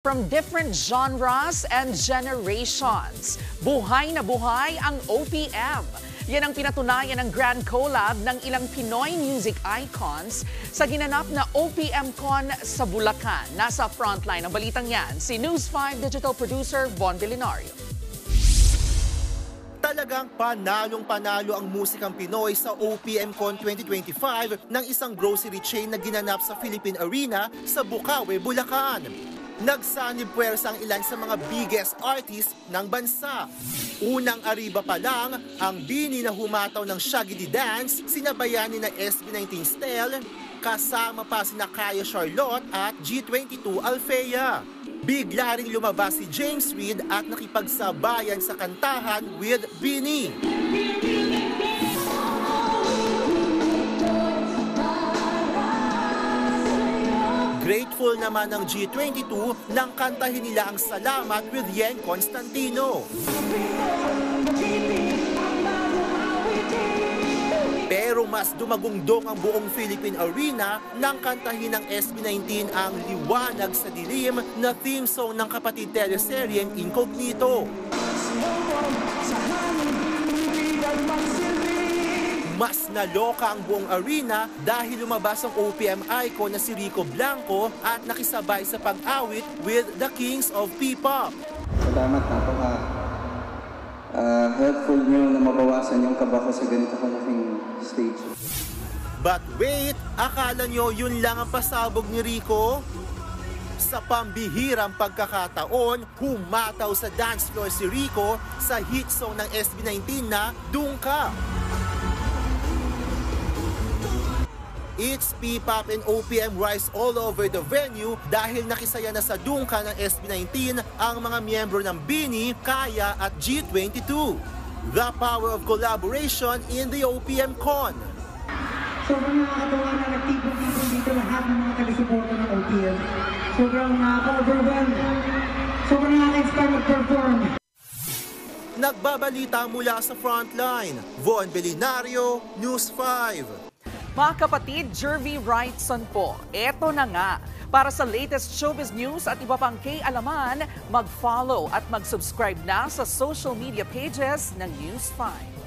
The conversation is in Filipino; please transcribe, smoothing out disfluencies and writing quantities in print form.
From different genres and generations, buhay na buhay ang OPM. Yan ang pinatunayan ng grand collab ng ilang Pinoy music icons sa ginanap na OPM Con sa Bulacan. Nasa frontline ng balitang yan, si News 5 digital producer Von Vilinario. Talagang panalong-panalo ang musikang Pinoy sa OPM Con 2025 ng isang grocery chain na ginanap sa Philippine Arena sa Bukawi, Bulacan. Nagsanib puwersa ang ilan sa mga biggest artists ng bansa. Unang ariba pa lang, ang BINI na humataw ng Shaggy Dance, sinabayan ni na SB19 Stel, kasama pa sina Kaya Charlotte at G22 Alfea. Bigla ring lumabas si James Reid at nakipagsabayan sa kantahan with BINI. Grateful naman ng G22 nang kantahin nila ang Salamat with Yen Constantino. Pero mas dumagungdong ang buong Philippine Arena nang kantahin ng SB19 ang Liwanag sa Dilim na theme song ng kapatid teleseryeng Incognito. Mas naloka ang buong arena dahil lumabas ang OPM icon na si Rico Blanco at nakisabay sa pag-awit with the Kings of P-Pop. Salamat, helpful nyo na mabawasan yung kaba ko sa ganito kalaking stage. But wait, akala nyo yun lang ang pasabog ni Rico? Sa pambihirang pagkakataon, humataw sa dance floor si Rico sa hit song ng SB19 na Dungka. It's P-Pop and OPM rise all over the venue dahil nakisaya na sa Dungka ng SB19 ang mga miyembro ng BINI, Kaya at G22. The power of collaboration in the OPM Con. Sobrang nakakatawa na nagtipon-tipon dito lahat ng mga taga-suporta ng OPM. Sobrang nakaka-overwhelm. Sobrang nakaka-inspire mag-perform. Nagbabalita mula sa frontline. Von Vilinario, News 5. Mga kapatid, Jervy Wrightson po. Eto na nga. Para sa latest showbiz news at iba pang K-alaman, mag-follow at mag-subscribe na sa social media pages ng News 5.